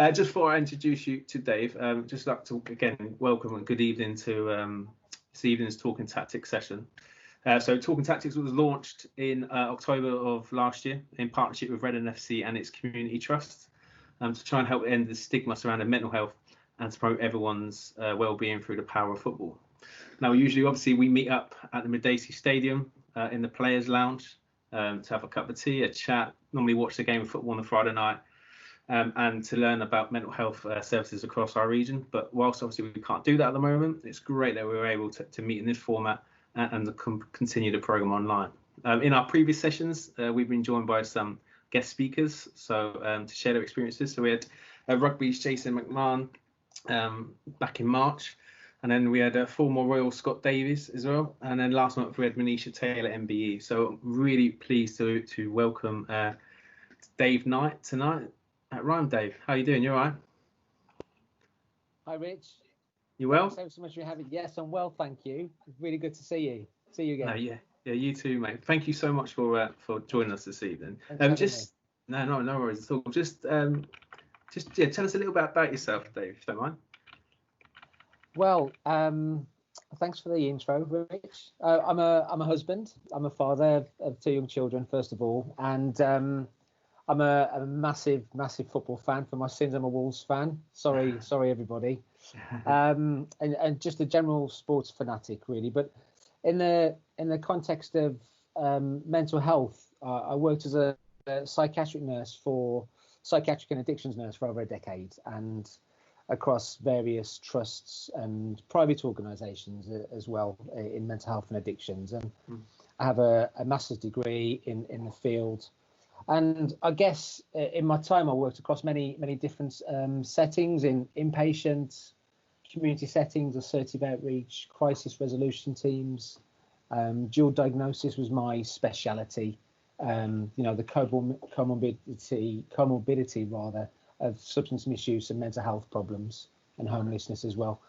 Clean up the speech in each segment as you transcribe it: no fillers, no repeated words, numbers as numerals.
Just before I introduce you to Dave, just like to again welcome and good evening to this evening's Talking Tactics session. So Talking Tactics was launched in October of last year in partnership with Reading FC and its community trust to try and help end the stigma surrounding mental health and to promote everyone's well-being through the power of football. Now, usually, obviously, we meet up at the Medici Stadium in the Players' Lounge to have a cup of tea, a chat, normally watch the game of football on a Friday night, and to learn about mental health services across our region. But whilst obviously we can't do that at the moment, it's great that we were able to meet in this format and to continue the programme online. In our previous sessions, we've been joined by some guest speakers to share their experiences. So we had Rugby's Jason McMahon back in March, and then we had a former Royal Scott Davies as well, and then last month we had Manisha Taylor MBE. So I'm really pleased to welcome Dave Knight tonight at Rhyme. Dave, how you doing? You all right? Hi, Rich. You well? Thanks so much for having me. Yes, I'm well, thank you. It's really good to see you. See you again. Yeah, you too, mate. Thank you so much for joining us this evening. No worries at all. Just tell us a little bit about yourself, Dave, if you don't mind. Well, thanks for the intro, Rich. I'm a husband. I'm a father of two young children, first of all, and I'm a massive football fan. For my sins, I'm a Wolves fan. Sorry, everybody. And just a general sports fanatic, really. But in the context of mental health, I worked as a psychiatric and addictions nurse for over a decade, and across various trusts and private organisations as well in mental health and addictions. And I have a master's degree in the field. And I guess in my time, I worked across many different settings, in inpatient, community settings, assertive outreach, crisis resolution teams. Dual diagnosis was my speciality. The comorbidity rather of substance misuse and mental health problems and homelessness as well.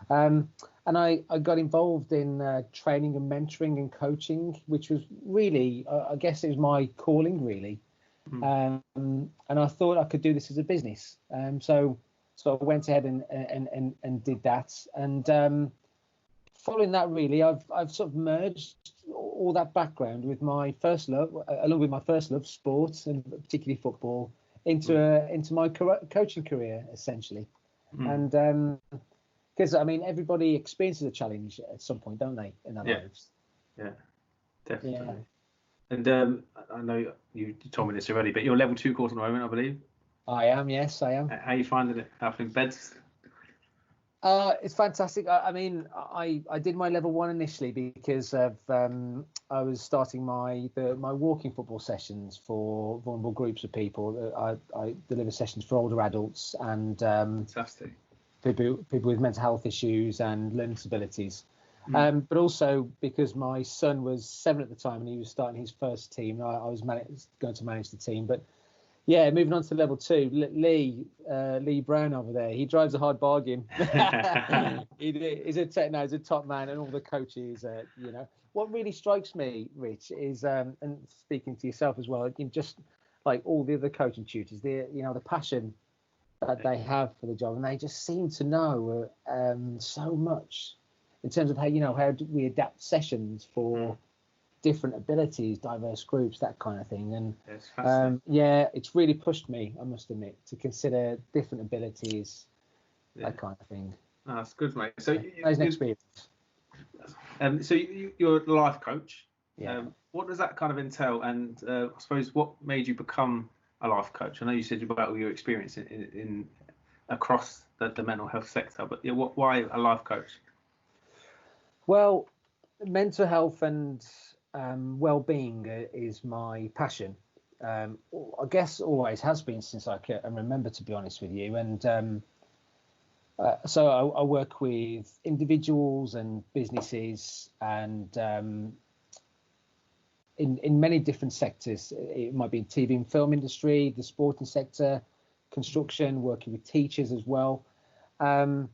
And I got involved in training and mentoring and coaching, which was really, I guess it was my calling, really. And I thought I could do this as a business. So I went ahead and did that. And following that, really, I've sort of merged all that background with my first love, along with my first love, sports and particularly football, into my coaching career, essentially. And because everybody experiences a challenge at some point, don't they, in their lives? Yeah, definitely. Yeah. And I know you told me this already, but you're level 2 course at the moment, I believe. I am, yes, I am. How are you finding it? How in beds? It's fantastic. I did my level 1 initially because of I was starting my walking football sessions for vulnerable groups of people. I deliver sessions for older adults and fantastic. People with mental health issues and learning disabilities. But also because my son was 7 at the time and he was starting his first team, I was going to manage the team. But yeah, moving on to level 2, Lee Brown over there, he drives a hard bargain. He's a top man, and all the coaches, What really strikes me, Rich, is and speaking to yourself as well, just like all the other coaching tutors, the passion that they have for the job, and they just seem to know so much in terms of how do we adapt sessions for different abilities, diverse groups, that kind of thing. And it's really pushed me, I must admit, to consider different abilities, that kind of thing. Oh, that's good, mate. So that's an experience. So you're a life coach. What does that kind of entail? And I suppose what made you become a life coach? I know you said about all your experience in across the mental health sector, but why a life coach? Well, mental health and well-being is my passion. I guess always has been since I can remember, to be honest with you. And so I work with individuals and businesses, and in many different sectors. It might be in TV and film industry, the sporting sector, construction, working with teachers as well. And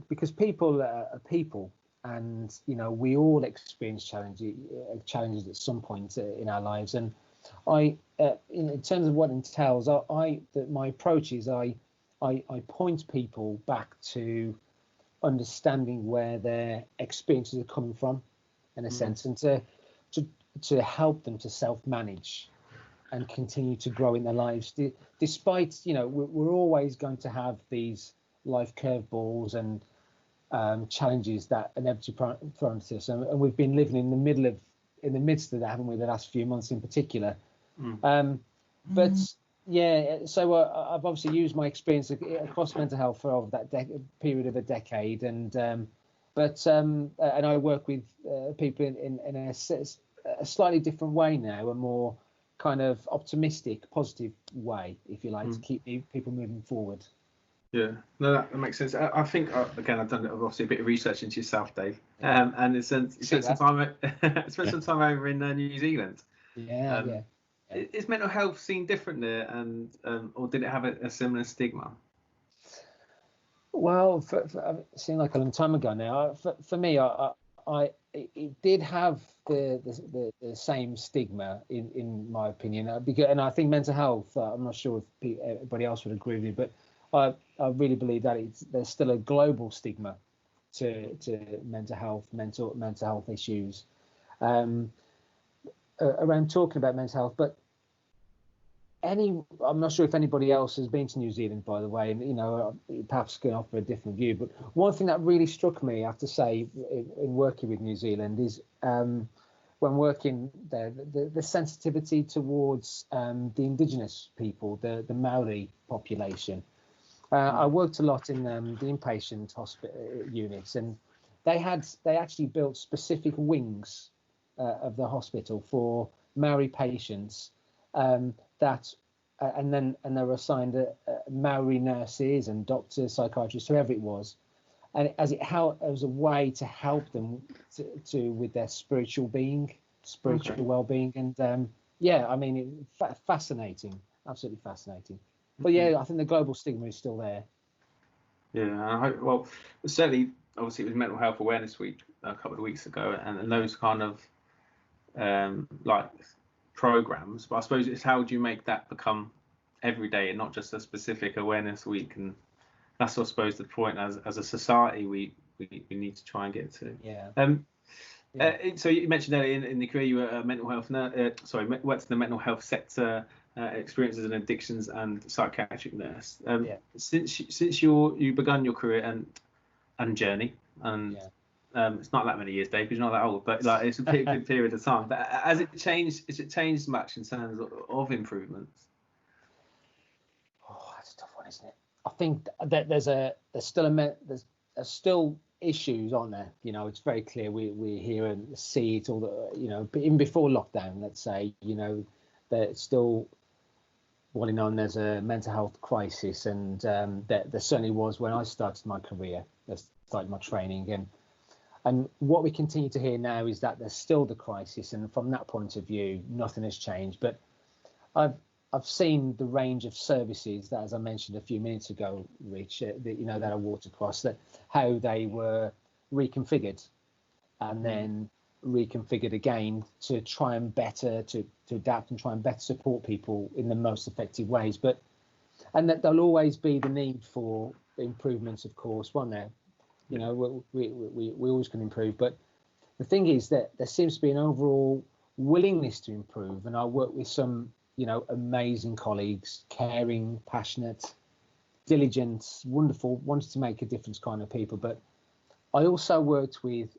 because people are people. And we all experience challenges at some point in our lives. And I, in terms of what it entails, my approach is I I point people back to understanding where their experiences are coming from, in a sense, and to help them to self-manage and continue to grow in their lives, despite, we're always going to have these life curveballs and challenges that inevitably thrown at us, and we've been living in the midst of that, haven't we, the last few months in particular. But yeah, so I've obviously used my experience across mental health for over that period of a decade, and I work with people in a slightly different way now, a more kind of optimistic, positive way, if you like, to keep people moving forward. Yeah, no, that makes sense. I think again, I've done obviously a bit of research into yourself, Dave, and you spent some time over in New Zealand. Yeah. Is mental health seen different there, and or did it have a similar stigma? Well, it seemed like a long time ago now. For me, it did have the same stigma in my opinion, and I think mental health. I'm not sure if everybody else would agree with me, but I really believe that there's still a global stigma to mental health issues around talking about mental health. But I'm not sure if anybody else has been to New Zealand, by the way, and perhaps can offer a different view. But one thing that really struck me, I have to say, in working with New Zealand is when working there, the sensitivity towards the indigenous people, the Maori population. I worked a lot in the inpatient hospital units, and they actually built specific wings of the hospital for Maori patients. And they were assigned Maori nurses and doctors, psychiatrists, whoever it was, and as a way to help them with their spiritual well-being, and fascinating, absolutely fascinating. But yeah, I think the global stigma is still there. Yeah, well, certainly, obviously, it was Mental Health Awareness Week a couple of weeks ago, and those kind of like programs. But I suppose it's how do you make that become every day and not just a specific awareness week? And that's, I suppose, the point. As a society, we need to try and get to. So you mentioned earlier in the career you were a mental health worked in the mental health sector. Experiences and addictions and psychiatric nurse. Since you begun your career and journey, and it's not that many years, Dave, because you're not that old, but like it's a pretty good period of time. But has it changed much in terms of improvements? Oh, that's a tough one, isn't it? I think that there's still issues, aren't there? It's very clear we hear and see it all. Even before lockdown, let's say, there's still what known as a mental health crisis, and there certainly was when I started my career, started my training, and what we continue to hear now is that there's still the crisis, and from that point of view, nothing has changed. But I've seen the range of services that, as I mentioned a few minutes ago, Rich, that I walked across, that how they were reconfigured and then reconfigured again to try and better to adapt and try and better support people in the most effective ways. And that there'll always be the need for improvements, of course, won't there? We always can improve, but the thing is that there seems to be an overall willingness to improve, and I work with some amazing colleagues, caring, passionate, diligent, wonderful, wanted to make a difference kind of people. But I also worked with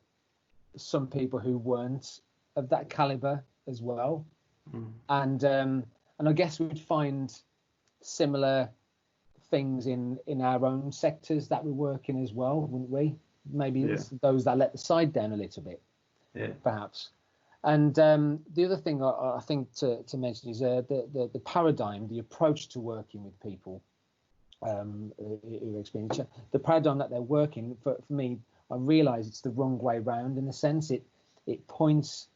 some people who weren't of that caliber as well, and I guess we'd find similar things in our own sectors that we work in as well, wouldn't we? Maybe those that let the side down a little bit, perhaps. And the other thing I think to mention is the paradigm, the approach to working with people who experience the paradigm that they're working. For me, I realise it's the wrong way round in a sense. It points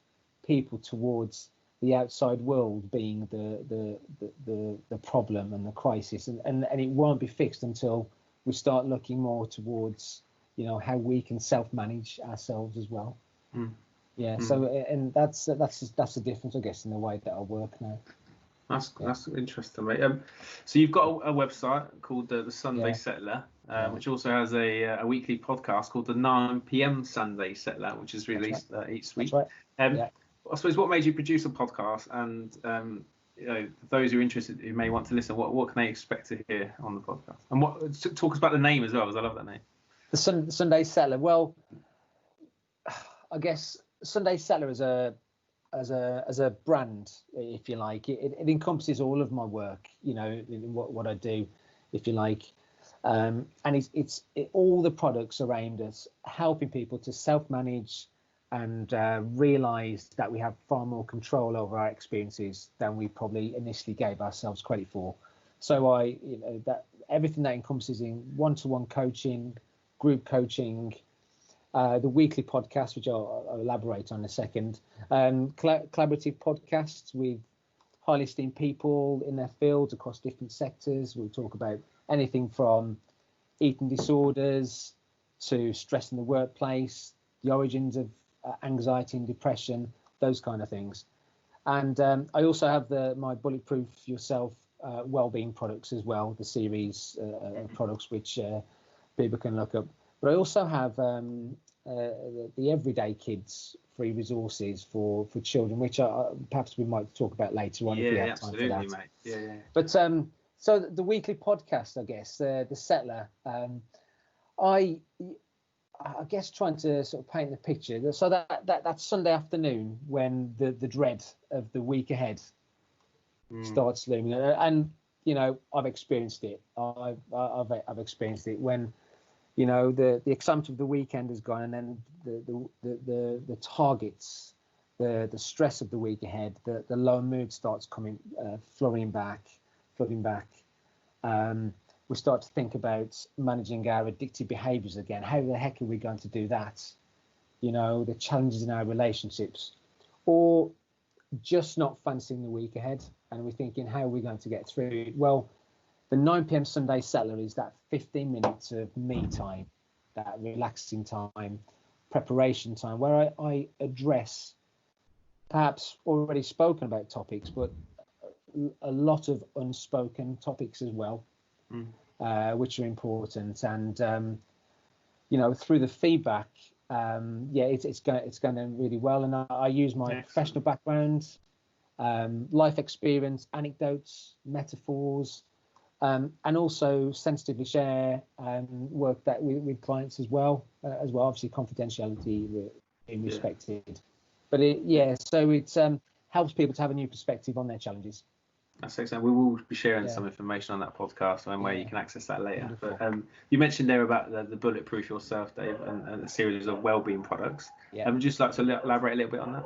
people towards the outside world being the problem and the crisis, and it won't be fixed until we start looking more towards how we can self-manage ourselves as well. So and that's the difference, I guess, in the way that I work now. That's interesting, mate. So you've got a website called the Sunday Settler, which also has a weekly podcast called the 9 p.m. Sunday Settler, which is released each week. That's right. I suppose what made you produce a podcast, and those who are interested who may want to listen, what can they expect to hear on the podcast? And talk us about the name as well, because I love that name. The Sunday Settler. Well, I guess Sunday Settler as a brand, if you like, it encompasses all of my work, what I do, if you like, and it's all the products are aimed at helping people to self-manage and realize that we have far more control over our experiences than we probably initially gave ourselves credit for. So that everything that encompasses in one-to-one coaching, group coaching, the weekly podcast, which I'll elaborate on in a second, collaborative podcasts with highly esteemed people in their fields across different sectors. We'll talk about anything from eating disorders to stress in the workplace, the origins of anxiety and depression, those kind of things. And I also have my Bulletproof Yourself wellbeing products as well, the series of products which people can look up. But I also have the Everyday Kids free resources for children, which perhaps we might talk about later on if we have time for that. Mate. Yeah. But so the weekly podcast, I guess, the Settler, I guess trying to sort of paint the picture. So that Sunday afternoon when the dread of the week ahead starts looming, and I've experienced it. I've experienced it when the excitement of the weekend is gone, and then the targets, the stress of the week ahead, the low mood starts coming, flooding back. We start to think about managing our addictive behaviours again. How the heck are we going to do that? The challenges in our relationships, or just not fancying the week ahead, and we're thinking, how are we going to get through it? Well, the 9 p.m. Sunday Settler is that 15 minutes of me time, that relaxing time, preparation time, where I address perhaps already spoken about topics, but a lot of unspoken topics as well, which are important. And through the feedback, it's going really well. And I use my professional background, life experience, anecdotes, metaphors. And also sensitively share work that with clients as well. Obviously confidentiality being respected. But so it helps people to have a new perspective on their challenges. That's excellent. We will be sharing some information on that podcast and where you can access that later. Wonderful. But you mentioned there about the Bulletproof Yourself, Dave, and the series of wellbeing products. Would you just like to elaborate a little bit on that?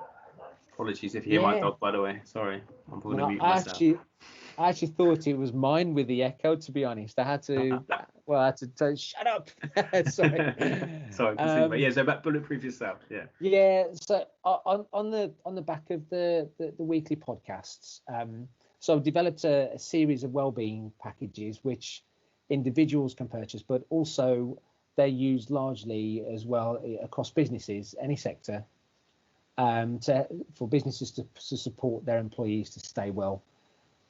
Apologies if you hear my dog, by the way. Sorry, I'm going to mute myself. I actually thought it was mine with the echo, to be honest. I had to tell shut up. Sorry. Sorry, continue. So about Bulletproof Yourself, So on the back of the weekly podcasts, so I've developed a series of wellbeing packages which individuals can purchase, but also they're used largely as well across businesses, any sector, for businesses to support their employees to stay well.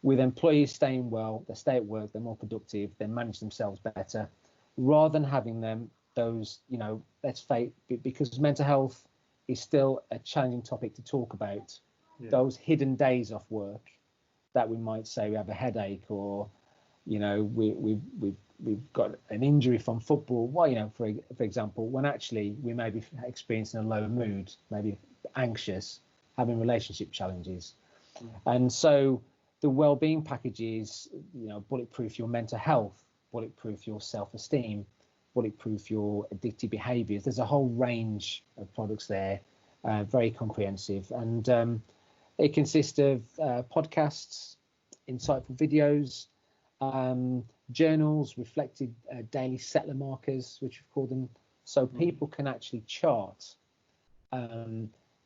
With employees staying well, they stay at work, they're more productive, they manage themselves better, rather than having those, because mental health is still a challenging topic to talk about. Those hidden days off work that we might say we have a headache, or, we've got an injury from football. Well, for example, when actually we may be experiencing a low mood, maybe anxious, having relationship challenges, and so the well-being packages, bulletproof your mental health, bulletproof your self-esteem, bulletproof your addictive behaviors. There's a whole range of products there, very comprehensive. And it consists of podcasts, insightful videos, journals, reflected daily settler markers, which we've called them, so people can actually chart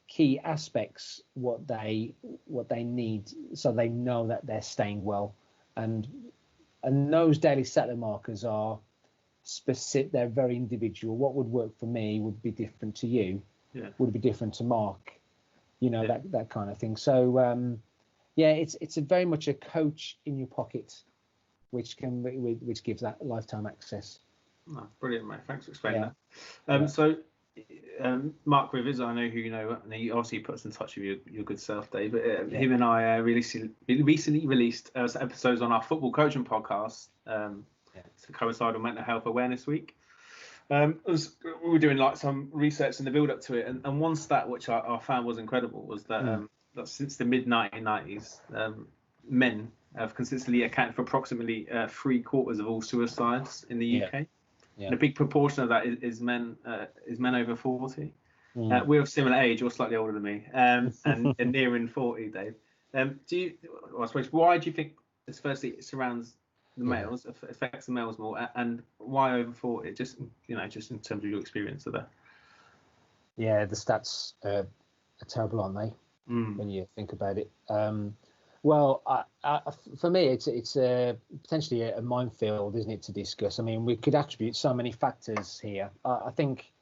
key aspects, what they need, so they know that they're staying well. And those daily settler markers are specific, they're very individual. What would work for me would be different to you, would be different to Mark, that kind of thing. So yeah, it's a very much a coach in your pocket, which gives that lifetime access. Oh, brilliant, mate. Thanks for explaining Yeah. that. Yeah. So, Mark Rivers, I know who you know, and he obviously put us in touch with your good self, Dave. But Yeah. him and I recently released some episodes on our football coaching podcast to coincide with Mental Health Awareness Week. We were doing like some research in the build up to it, and one stat which I found was incredible was that, that since the mid 1990s, men have consistently accounted for approximately 3/4 of all suicides in the UK. Yeah. And a big proportion of that is men over 40. We're of similar age, or slightly older than me, and nearing 40, Dave. I suppose, why do you think this firstly it surrounds the males, affects the males more, and why over 40? Just in terms of your experience of that. Yeah, the stats are terrible, aren't they? When you think about it. Well, for me, it's potentially a minefield, isn't it, to discuss? I mean, we could attribute so many factors here. I think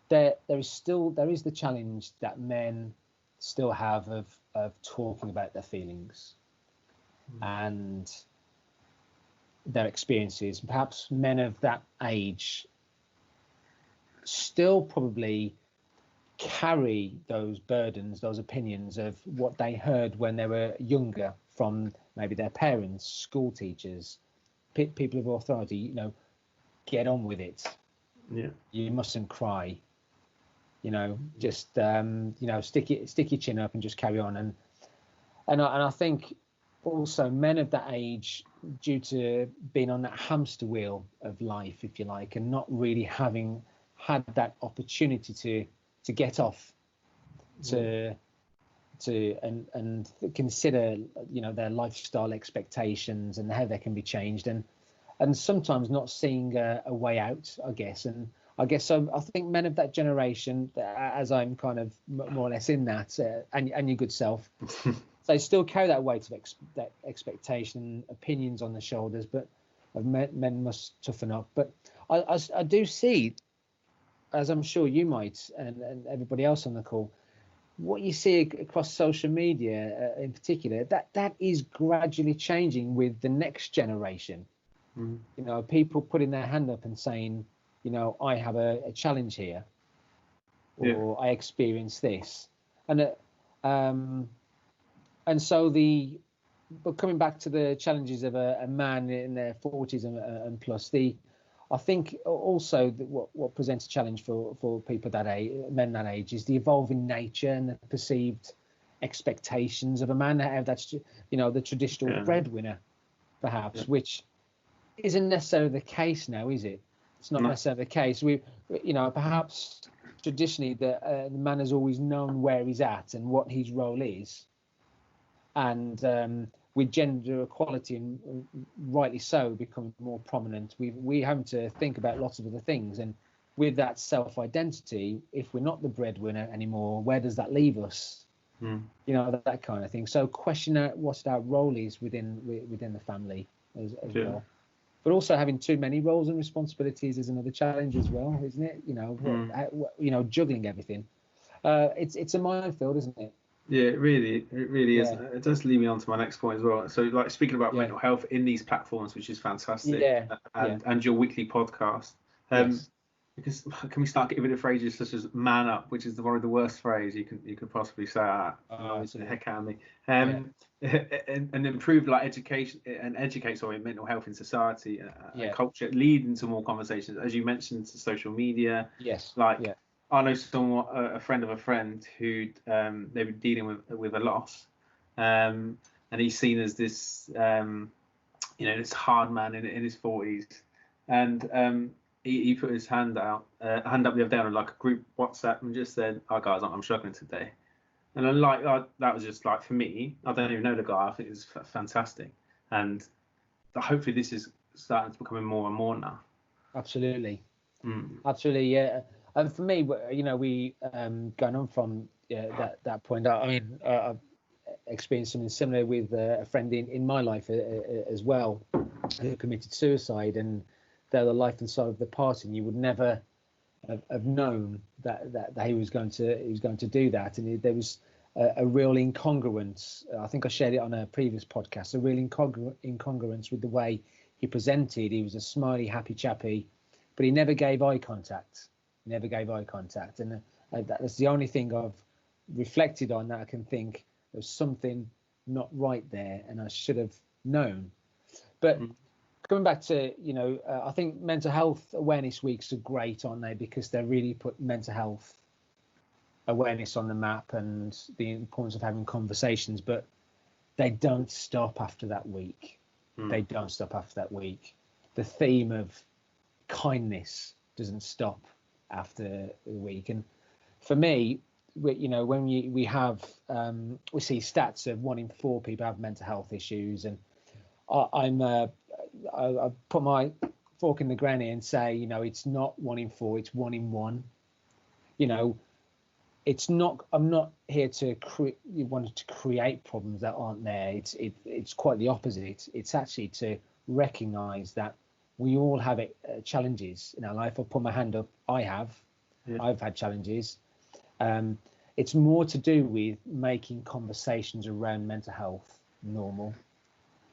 there is the challenge that men still have of talking about their feelings and their experiences. Perhaps men of that age still probably carry those burdens, those opinions of what they heard when they were younger from maybe their parents, school teachers, people of authority. Get on with it. Yeah. You mustn't cry. Just stick your chin up and just carry on. And I think also men of that age, due to being on that hamster wheel of life, if you like, and not really having had that opportunity to get off, and consider their lifestyle expectations and how they can be changed, and sometimes not seeing a way out, I guess. And I guess I think men of that generation, as I'm kind of more or less in that, and your good self, they still carry that weight of that expectation, opinions on the shoulders, but men must toughen up. But I do see, as I'm sure you might, and everybody else on the call, what you see across social media in particular, that is gradually changing with the next generation. People putting their hand up and saying, I have a challenge here, or I experienced this, and so but coming back to the challenges of a man in their 40s and plus, I think also that what presents a challenge for people that age, men that age, is the evolving nature and the perceived expectations of a man. That's the traditional breadwinner, perhaps, which isn't necessarily the case now, is it? It's not necessarily the case. We perhaps traditionally the man has always known where he's at and what his role is, and with gender equality, and rightly so, becoming more prominent, we have to think about lots of other things. And with that self-identity, if we're not the breadwinner anymore, where does that leave us? That kind of thing. So question out what our role is within the family as well. But also having too many roles and responsibilities is another challenge as well, isn't it? Juggling everything. It's a minefield, isn't it? Yeah, it really is. It does lead me on to my next point as well. So, like, speaking about mental health in these platforms, which is fantastic, and your weekly podcast. Because can we start getting rid of phrases such as "man up," which is one of the worst phrases you could possibly say? Annoys the heck out of me. And improve education and educate mental health in society and culture, leading to more conversations, as you mentioned, to social media. I know a friend of a friend who they were dealing with a loss, and he's seen as this this hard man in his 40s, and he put his hand up the other day on a group WhatsApp and just said, "Oh guys, I'm struggling today," and that was just for me. I don't even know the guy. I think it's fantastic, and hopefully this is starting to become more and more now. Absolutely, absolutely, yeah. And for me, we going on from that point. I mean, I've experienced something similar with a friend in my life as well, who committed suicide, and they're the life and soul of the party. And you would never have known that he was going to do that. And there was a real incongruence. I think I shared it on a previous podcast. A real incongruence with the way he presented. He was a smiley, happy chappy, but he never gave eye contact. And that's the only thing I've reflected on that I can think there's something not right there, and I should have known. But coming back to, I think mental health awareness weeks are great, aren't they? Because they really put mental health awareness on the map and the importance of having conversations, but they don't stop after that week. They don't stop after that week. The theme of kindness doesn't stop after the week. And for me, when we see stats of 1 in 4 people have mental health issues, and I put my fork in the granny and say, it's not 1 in 4, it's 1 in 1. It's not. I'm not here to create problems that aren't there. It's quite the opposite. It's actually to recognise that we all have challenges in our life. I'll put my hand up. I've had challenges. It's more to do with making conversations around mental health normal.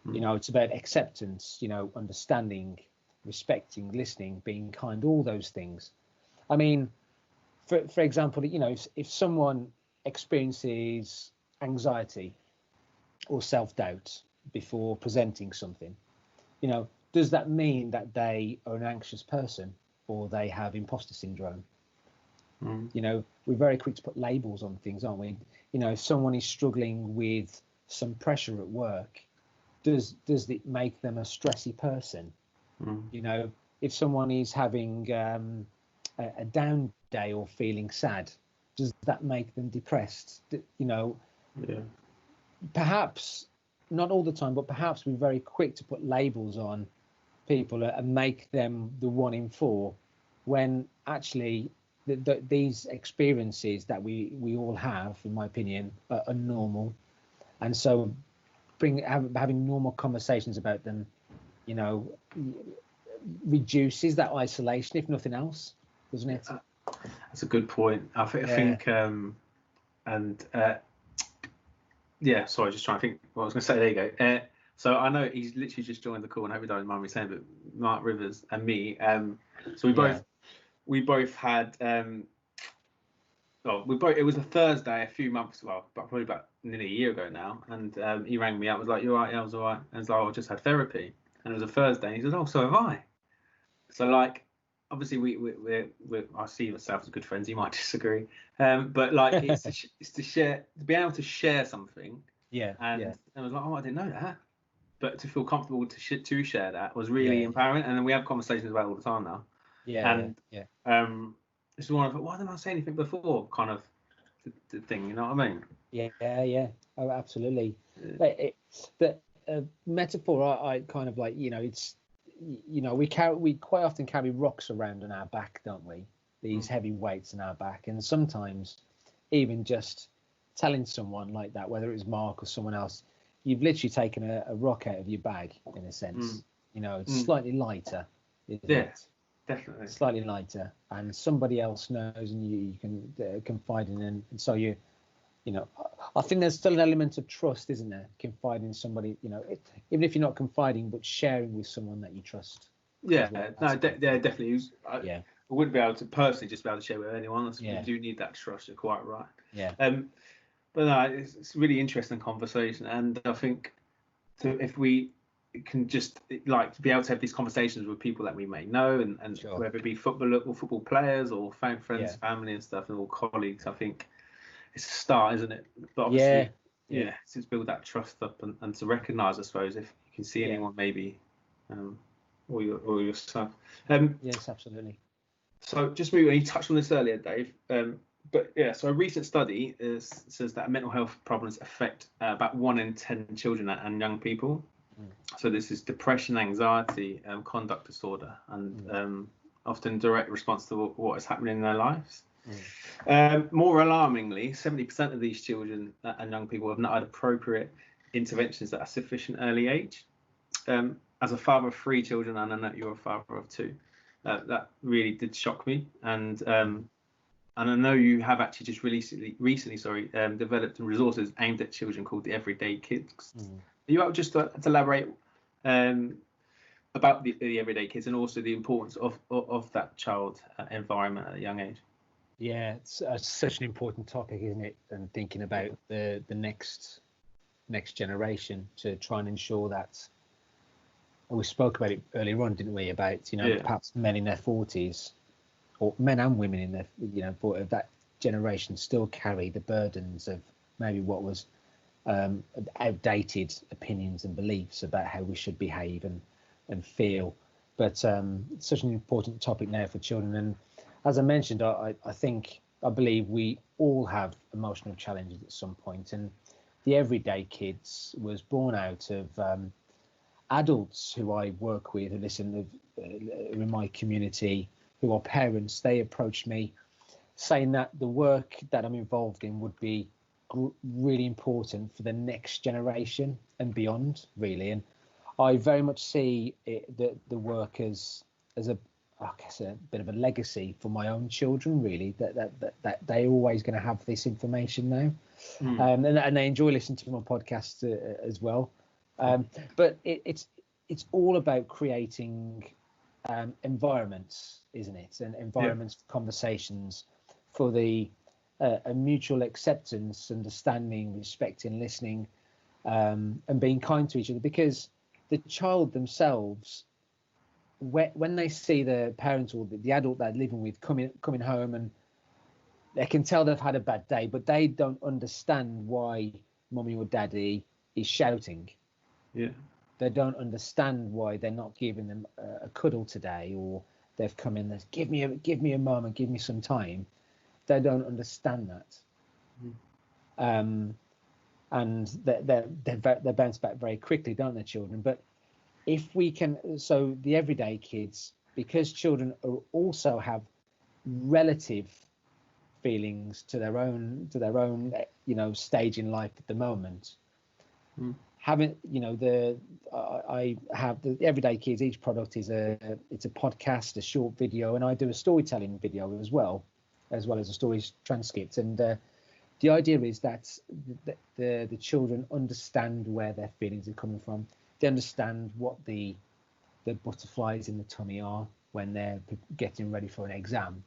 It's about acceptance, understanding, respecting, listening, being kind, all those things. I mean, for example, if someone experiences anxiety or self-doubt before presenting something, does that mean that they are an anxious person or they have imposter syndrome? We're very quick to put labels on things, aren't we? If someone is struggling with some pressure at work, does it make them a stressy person? If someone is having a down day or feeling sad, does that make them depressed? Perhaps not all the time, but perhaps we're very quick to put labels on people and make them the 1 in 4, when actually these experiences that we all have, in my opinion, are normal. And so having normal conversations about them, reduces that isolation, if nothing else, doesn't it? That's a good point. I think sorry, just trying to think what I was going to say. There you go. So I know he's literally just joined the call, and I hope you don't mind me saying, but Mark Rivers and me, so we both had it was a Thursday a few months, probably about nearly a year ago now, and he rang me up, was like, "You all right?" Yeah, I was all right. And so I just had therapy, and it was a Thursday, and he said, "Oh, so have I." So obviously we I see myself as good friends. You might disagree, but it's to share, to be able to share something. And I was like, "Oh, I didn't know that," but to feel comfortable to share that was really empowering. And then we have conversations about it all the time now. It's one of, why didn't I say anything before, kind of the thing, you know what I mean? Oh, absolutely. The metaphor, I kind of like, it's, we quite often carry rocks around on our back, don't we? These heavy weights on our back, and sometimes even just telling someone like that, whether it was Mark or someone else, you've literally taken a rock out of your bag, in a sense. It's slightly lighter, isn't it? Definitely. Slightly lighter, and somebody else knows, and you can confide in, and so I think there's still an element of trust, isn't there? Confiding in somebody, even if you're not confiding, but sharing with someone that you trust. Definitely. I wouldn't be able to personally just be able to share with anyone. You do need that trust. You're quite right. But no, it's a really interesting conversation, and I think if we can just to be able to have these conversations with people that we may know, and sure, whether it be football players or friends, family and stuff, and all colleagues, I think it's a start, isn't it? But obviously, to build that trust up and to recognise, I suppose, if you can see anyone maybe, or yourself. Yes, absolutely. So just moving, you touched on this earlier, Dave. So a recent study says that mental health problems affect about 1 in 10 children and young people. So this is depression, anxiety, conduct disorder, and often direct response to what is happening in their lives. More alarmingly, 70% of these children and young people have not had appropriate interventions at a sufficient early age. As a father of 3 children, and I know you're a father of 2, that really did shock me. And And I know you have actually just recently, developed resources aimed at children called the Everyday Kids. Mm. Are you able just to elaborate about the Everyday Kids and also the importance of that child environment at a young age? Yeah, it's such an important topic, isn't it? And thinking about the next generation, to try and ensure that. We spoke about it earlier on, didn't we? About perhaps men in their 40s, or men and women in their of that generation still carry the burdens of maybe what was outdated opinions and beliefs about how we should behave and feel. But it's such an important topic now for children. And as I mentioned, I believe we all have emotional challenges at some point. And the Everyday Kids was born out of adults who I work with, who listen in my community, who are parents. They approached me saying that the work that I'm involved in would be really important for the next generation and beyond, really. And I very much see the work as a bit of a legacy for my own children, really, that they're always going to have this information now. And they enjoy listening to my podcast as well. But it's all about creating environments, isn't it? And environments for conversations, for the a mutual acceptance, understanding, respecting, listening, and being kind to each other. Because the child themselves, when they see the parents or the adult they're living with coming home, and they can tell they've had a bad day, but they don't understand why mommy or daddy is shouting. Yeah. They don't understand why they're not giving them a cuddle today, or they've come in and give me a moment, give me some time. They don't understand that, and they bounce back very quickly, don't they, children? But if we can, so the Everyday Kids, because children also have relative feelings to their own stage in life at the moment. Having I have the Everyday Kids. Each product is it's a podcast, a short video, and I do a storytelling video as well as a story transcript. And the idea is that the children understand where their feelings are coming from. They understand what the butterflies in the tummy are when they're getting ready for an exam.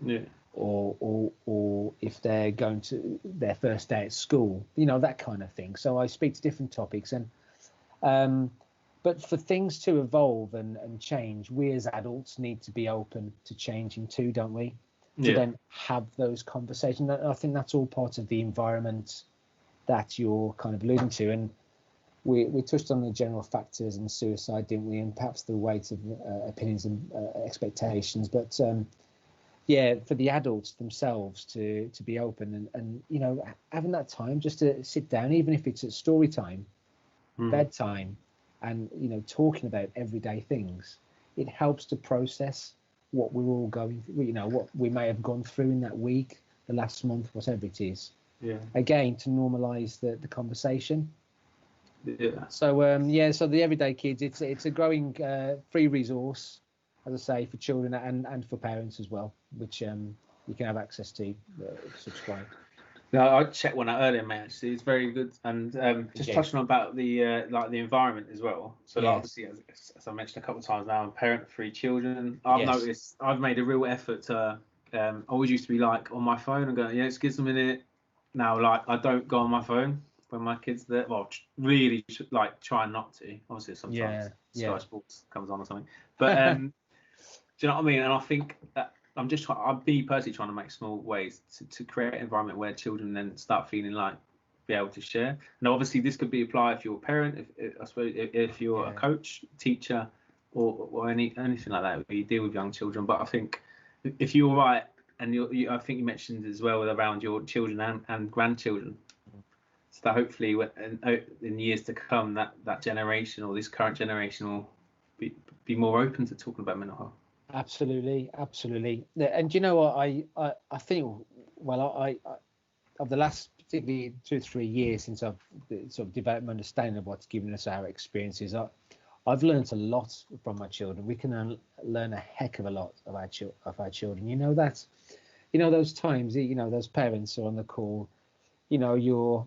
Yeah. Or if they're going to their first day at school, that kind of thing. So I speak to different topics, and but for things to evolve and change, we as adults need to be open to changing too, don't we? To then have those conversations. I think that's all part of the environment that you're kind of alluding to. And we touched on the general factors and suicide, didn't we? And perhaps the weight of opinions and expectations, but for the adults themselves to be open and having that time just to sit down, even if it's at story time, bedtime, and talking about everyday things, it helps to process what we're all going through, what we may have gone through in that week, the last month, whatever it is. Again, to normalize the conversation. So so the Everyday Kids, it's a growing free resource, as I say, for children and for parents as well, which you can have access to subscribe. No, I checked one out earlier, mate. Actually, it's very good. And just touching on about the the environment as well. So obviously, as I mentioned a couple of times now, I'm a parent of 3 children. I've noticed I've made a real effort to. I always used to be like on my phone and go, excuse me a minute. Now, like, I don't go on my phone when my kids there. Well, really, like, try not to. Obviously, sometimes Sky Sports comes on or something. But do you know what I mean? And I think that I'm personally trying to make small ways to create an environment where children then start feeling like be able to share. Now, obviously, this could be applied if you're a parent, if you're a coach, teacher, or anything like that, where you deal with young children. But I think if you're right, and I think you mentioned as well around your children and grandchildren, so that hopefully in years to come, that generation or this current generation will be more open to talking about mental health. Absolutely. And you know what, I think, well, I of the last particularly 2 or 3 years since I've sort of developed my understanding of what's given us our experiences, I've learned a lot from my children. We can learn a heck of a lot of our children. You know that. those times, those parents are on the call, your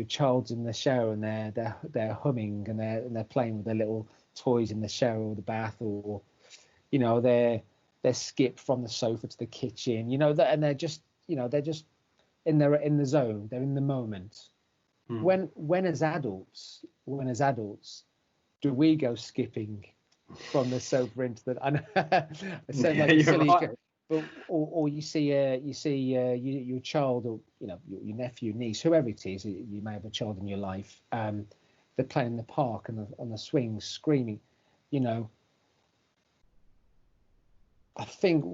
child's in the shower and they're humming and they're playing with their little toys in the shower or the bath, or they're skipped from the sofa to the kitchen, and they're just in the zone, they're in the moment. When as adults do we go skipping from the sofa into the I sound like a silly right. but or you see your child, or your nephew, niece, whoever it is, you may have a child in your life, they're playing in the park and on the swings screaming. I think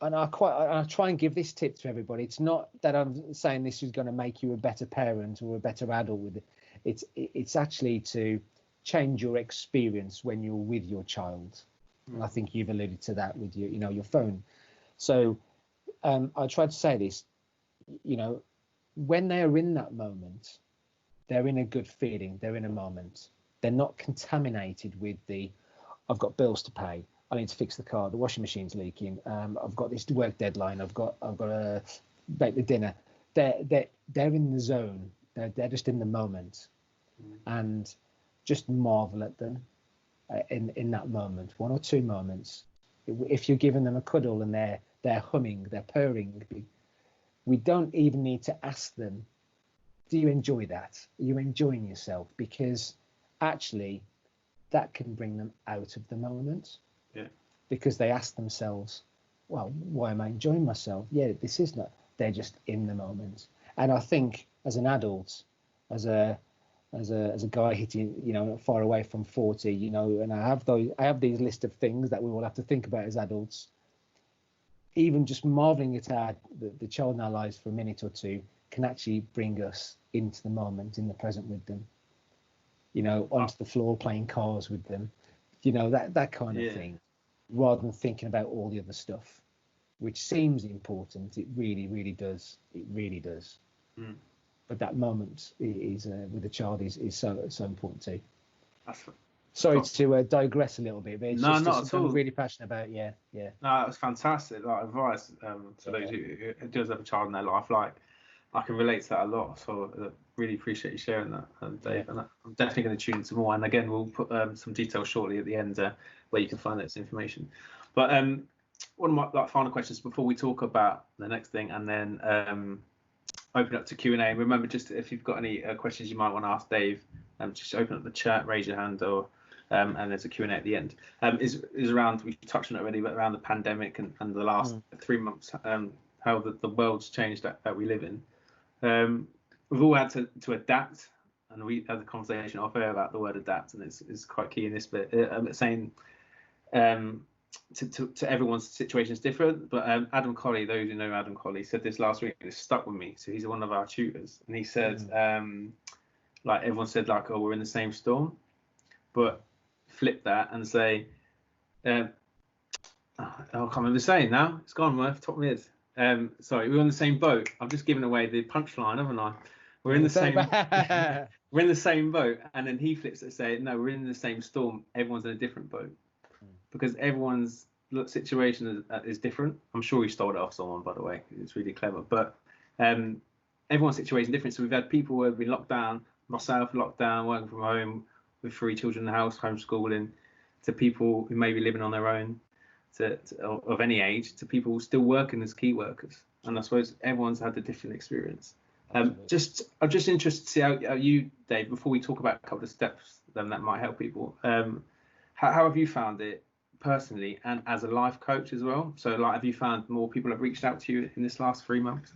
and I try and give this tip to everybody. It's not that I'm saying this is going to make you a better parent or a better adult with it. It's actually to change your experience when you're with your child. And I think you've alluded to that with your phone. So I try to say this, when they're in that moment, they're in a good feeling, they're in a moment. They're not contaminated with I've got bills to pay, I need to fix the car, the washing machine's leaking, I've got this work deadline, I've got to bake the dinner. They're in the zone. They're just in the moment, and just marvel at them in that moment, 1 or 2 moments. If you're giving them a cuddle and they're humming, they're purring, we don't even need to ask them, do you enjoy that? Are you enjoying yourself? Because actually that can bring them out of the moment. Yeah. Because they ask themselves, well, why am I enjoying myself? Yeah, this is not. They're just in the moment. And I think as an adult, as a guy hitting, far away from 40, and I have these list of things that we all have to think about as adults. Even just marveling at the child in our lives for a minute or two can actually bring us into the moment, in the present with them. Onto the floor playing cars with them, that kind of thing, rather than thinking about all the other stuff, which seems important. It really, really does. It really does. But that moment is with the child is so important too. Sorry to digress a little bit, but it's just not at all. I'm really passionate about. Yeah. No, that was fantastic. Like advice to those who does have a child in their life. Like I can relate to that a lot. So really appreciate you sharing that, Dave. And I'm definitely going to tune into more. And again, we'll put some details shortly at the end where you can find this information. But one of my final questions before we talk about the next thing, and then open up to Q&A. Remember, just if you've got any questions you might want to ask Dave, just open up the chat, raise your hand, or and there's a Q&A at the end. Is around, we've touched on it already, but around the pandemic and the last 3 months, how the world's changed that we live in. We've all had to adapt, and we had a conversation off air about the word adapt, and it's quite key in this bit. Saying to everyone's situation is different, but Adam Colley, those who know Adam Colley, said this last week, and it stuck with me. So he's one of our tutors, and he said, like everyone said, like, oh, we're in the same storm, but flip that and say, I can't remember saying now. It's gone. My top mid. Sorry, we're on the same boat. I've just given away the punchline, haven't I? We're in the same. We're in the same boat, and then he flips it and say, no, we're in the same storm. Everyone's in a different boat. Because everyone's situation is different. I'm sure he stole it off someone, by the way. It's really clever. But everyone's situation is different. So we've had people who have been locked down, myself locked down, working from home with 3 children in the house, homeschooling, to people who may be living on their own, of any age, to people still working as key workers. And I suppose everyone's had a different experience. I'm just interested to see how you, Dave, before we talk about a couple of steps that might help people, how have you found it personally and as a life coach as well? So like, have you found more people have reached out to you in this last 3 months?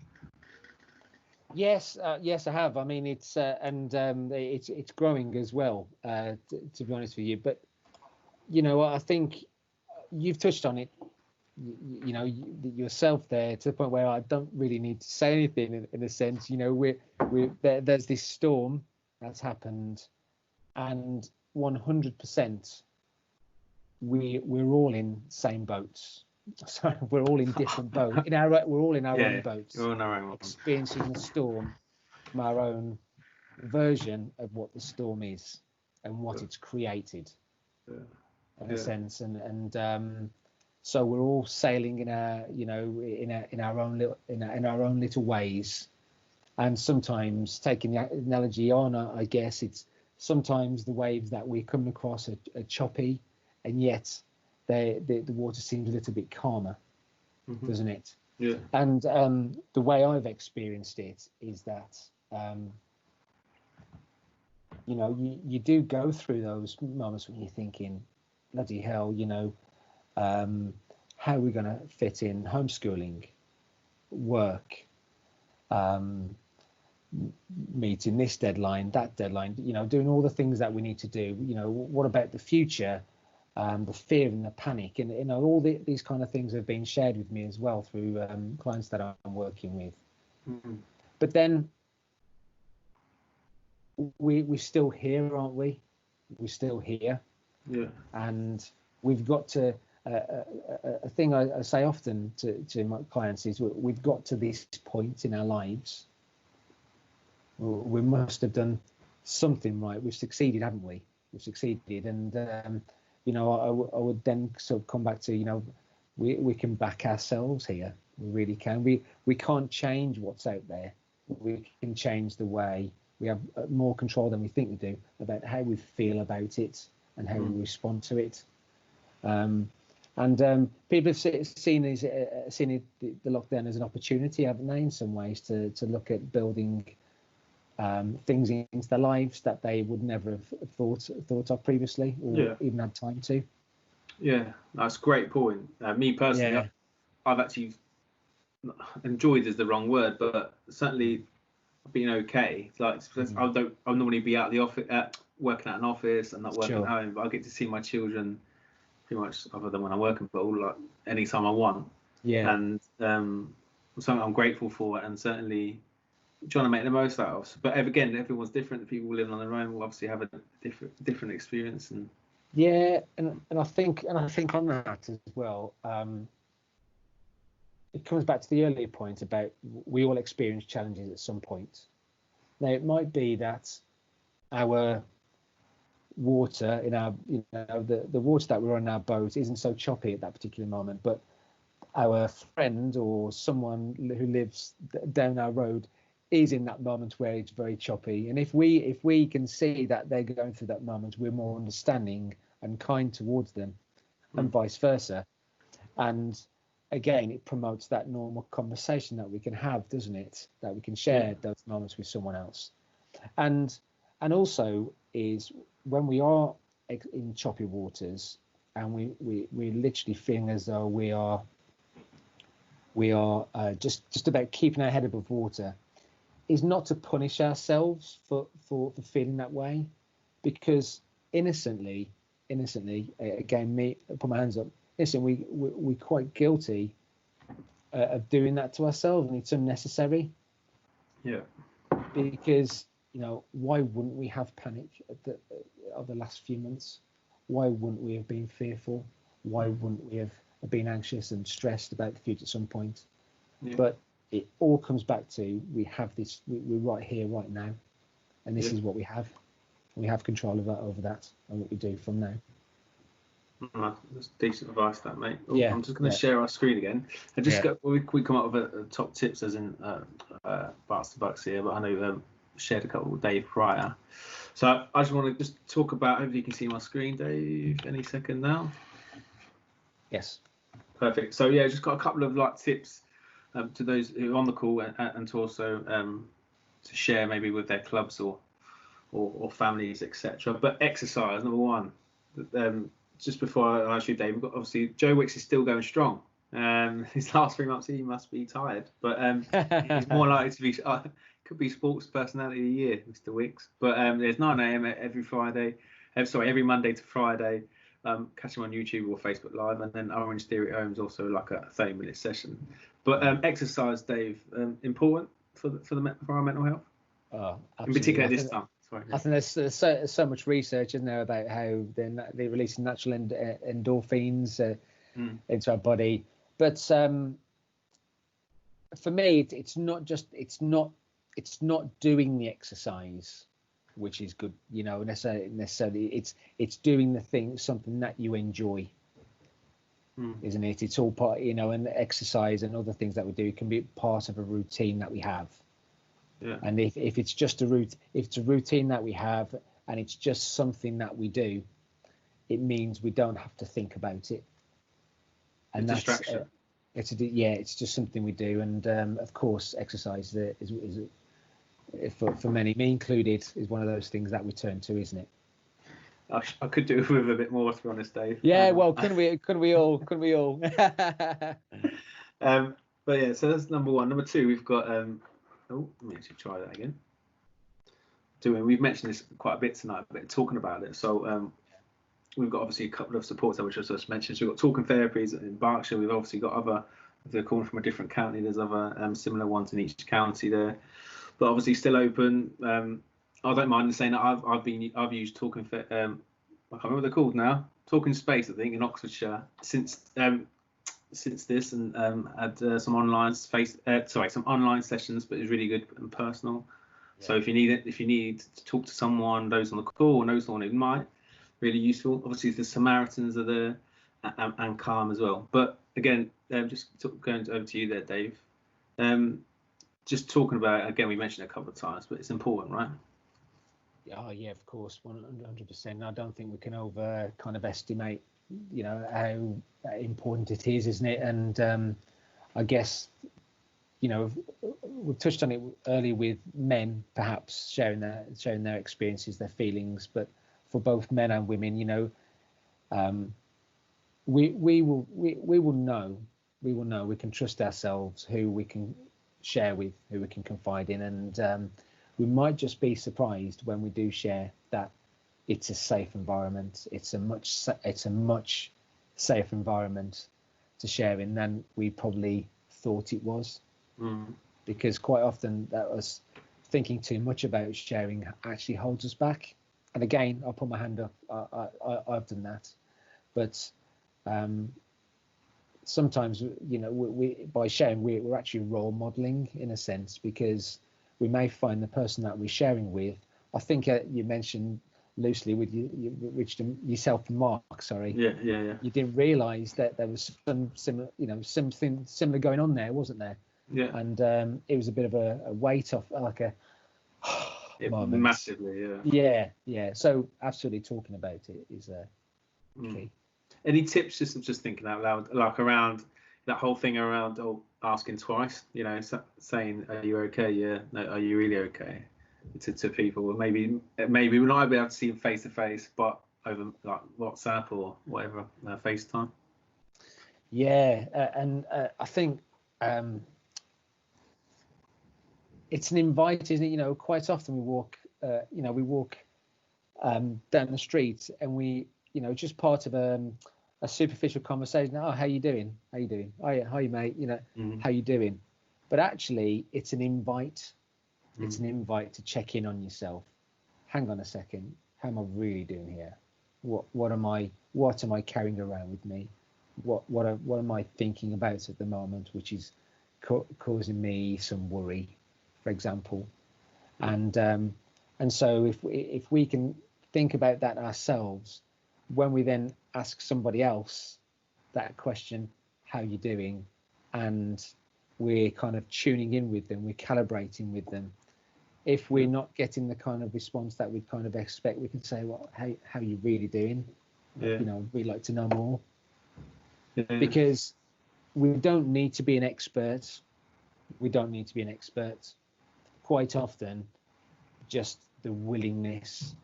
Yes, I have. I mean, it's it's growing as well, to be honest with you. But I think you've touched on it, yourself there, to the point where I don't really need to say anything in a sense. There's this storm that's happened, and 100%. We're all in same boats. So we're all in different boats. We're all in our own boats. We're on our own. Experiencing the storm from our own version of what the storm is and what it's created, in a sense. And So we're all sailing in our, in our own little ways. And sometimes, taking the analogy on, I guess it's sometimes the waves that we're coming across are choppy, and yet the water seems a little bit calmer, doesn't it? Yeah. And the way I've experienced it is that, you do go through those moments when you're thinking, bloody hell, how are we going to fit in homeschooling, work, meeting this deadline, that deadline, doing all the things that we need to do. What about the future, the fear and the panic, and all these kind of things have been shared with me as well through clients that I'm working with. But then we're still here, aren't we? We're still here. Yeah. And we've got to a thing I say often to my clients is we've got to this point in our lives. We must have done something right. We've succeeded, haven't we? We've succeeded, and I would then sort of come back to we can back ourselves here. We really can. We can't change what's out there. We can change the way. We have more control than we think we do about how we feel about it and how we respond to it. And people have seen the lockdown as an opportunity, haven't they, in some ways, to look at building things into their lives that they would never have thought of previously, or even had time to. Yeah, that's a great point. Me personally, I've actually enjoyed is the wrong word, but certainly been okay. Like I'll normally be out of the office, working at an office and not working at home, but I get to see my children pretty much, other than when I'm working, but all like anytime I want. Yeah. And something I'm grateful for, and certainly trying to make the most out of. But again, everyone's different. The people living on their own will obviously have a different experience. And and I think on that as well, it comes back to the earlier point about we all experience challenges at some point. Now, it might be that our water in our, the water that we're on our boat isn't so choppy at that particular moment, but our friend or someone who lives down our road is in that moment where it's very choppy. And if we can see that they're going through that moment, we're more understanding and kind towards them, and vice versa. And again, it promotes that normal conversation that we can have, doesn't it? That we can share those moments with someone else. And also is when we are in choppy waters and we literally feeling as though we are just about keeping our head above water, is not to punish ourselves for feeling that way, because innocently, again, me, I put my hands up. Listen, we're quite guilty of doing that to ourselves, and it's unnecessary. Yeah. Because why wouldn't we have panic of the last few months? Why wouldn't we have been fearful? Why wouldn't we have been anxious and stressed about the future at some point? Yeah. But it all comes back to we have this. We're right here, right now, and this is what we have. We have control over that and what we do from now. That's decent advice, that, mate. I'm just going to share our screen again. And just we come up with a top tips, as in Bucks to Bucks here, but I know shared a couple with Dave prior. So I just want to just talk about, hopefully you can see my screen, Dave, any second now. Yes. Perfect. So just got a couple of tips to those who are on the call, and to also to share maybe with their clubs or families, etc. But exercise, number one. Just before I ask you, Dave, obviously Joe Wicks is still going strong. His last 3 months, he must be tired, but he's more likely to be. Could be sports personality of the year, Mr. Wicks. But there's 9 a.m. every Monday to Friday. Catch him on YouTube or Facebook Live, and then Orange Theory at Home is also like a 30-minute session. But exercise, Dave, important for our mental health. Oh, absolutely. In particular this time. I think there's so much research, isn't there, about how they're releasing natural endorphins into our body. But for me, it's not doing the exercise, which is good, necessarily. It's doing the thing, something that you enjoy. isn't it? It's all part, and exercise and other things that we do can be part of a routine that we have. Yeah. And if it's just if it's a routine that we have and it's just something that we do, it means we don't have to think about it. And that's distraction. It's just something we do. And of course, exercise is for many, me included, is one of those things that we turn to, isn't it? I could do with a bit more, to be honest, Dave. Yeah, well, couldn't we all? But yeah, so that's number one. Number two, we've got let me actually try that again. We've mentioned this quite a bit tonight, but talking about it. So we've got obviously a couple of supports that we just mentioned. So we've got Talking Therapies in Berkshire. We've obviously got other, if they're calling from a different county, there's other similar ones in each county there. But obviously still open. I don't mind saying that I've used Talking I can't remember what they're called now. Talking Space, I think, in Oxfordshire since this, and had some online sessions, but it was really good and personal. Yeah. So if you need to talk to someone, those on the call or know someone who might, really useful. Obviously the Samaritans are there, and Calm as well. But again, just going over to you there, Dave. Just talking about, again, we mentioned it a couple of times, but it's important, right? Oh yeah, of course, 100%. I don't think we can over kind of estimate, how important it is, isn't it? And I guess, we touched on it earlier with men, perhaps sharing their experiences, their feelings, but for both men and women, we will know, we can trust ourselves, who we can share with, who we can confide in, and we might just be surprised when we do share that it's a safe environment. It's a much safer environment to share in than we probably thought it was. Because quite often that was thinking too much about sharing actually holds us back. And again, I'll put my hand up. I've done that, but sometimes, we by sharing, we're actually role modeling in a sense, because we may find the person that we're sharing with. I think you mentioned loosely with yourself and Mark. Sorry. Yeah. You didn't realise that there was something similar going on there, wasn't there? Yeah. And it was a bit of a weight off, like a moment. Massively, yeah. Yeah. So absolutely, talking about it is key. Any tips, just thinking out loud, like around that whole thing around asking twice, saying, are you okay? Yeah. No, are you really okay? To people, maybe we might be able to see them face to face, but over like WhatsApp or whatever, FaceTime. Yeah, and I think it's an invite, isn't it? Quite often we walk down the street, and we, just part of a superficial conversation. Oh, how you doing? How you doing? Oh, yeah, hi mate. How you doing? But actually, it's an invite. It's an invite to check in on yourself. Hang on a second. How am I really doing here? What am I carrying around with me? What am I thinking about at the moment, which is causing me some worry, for example? And so if we can think about that ourselves, when we then ask somebody else that question, how you doing, and we're kind of tuning in with them, we're calibrating with them. If we're not getting the kind of response that we kind of expect, we can say, well, how are you really doing? Yeah. We'd like to know more. Yeah. Because we don't need to be an expert. Quite often, just the willingness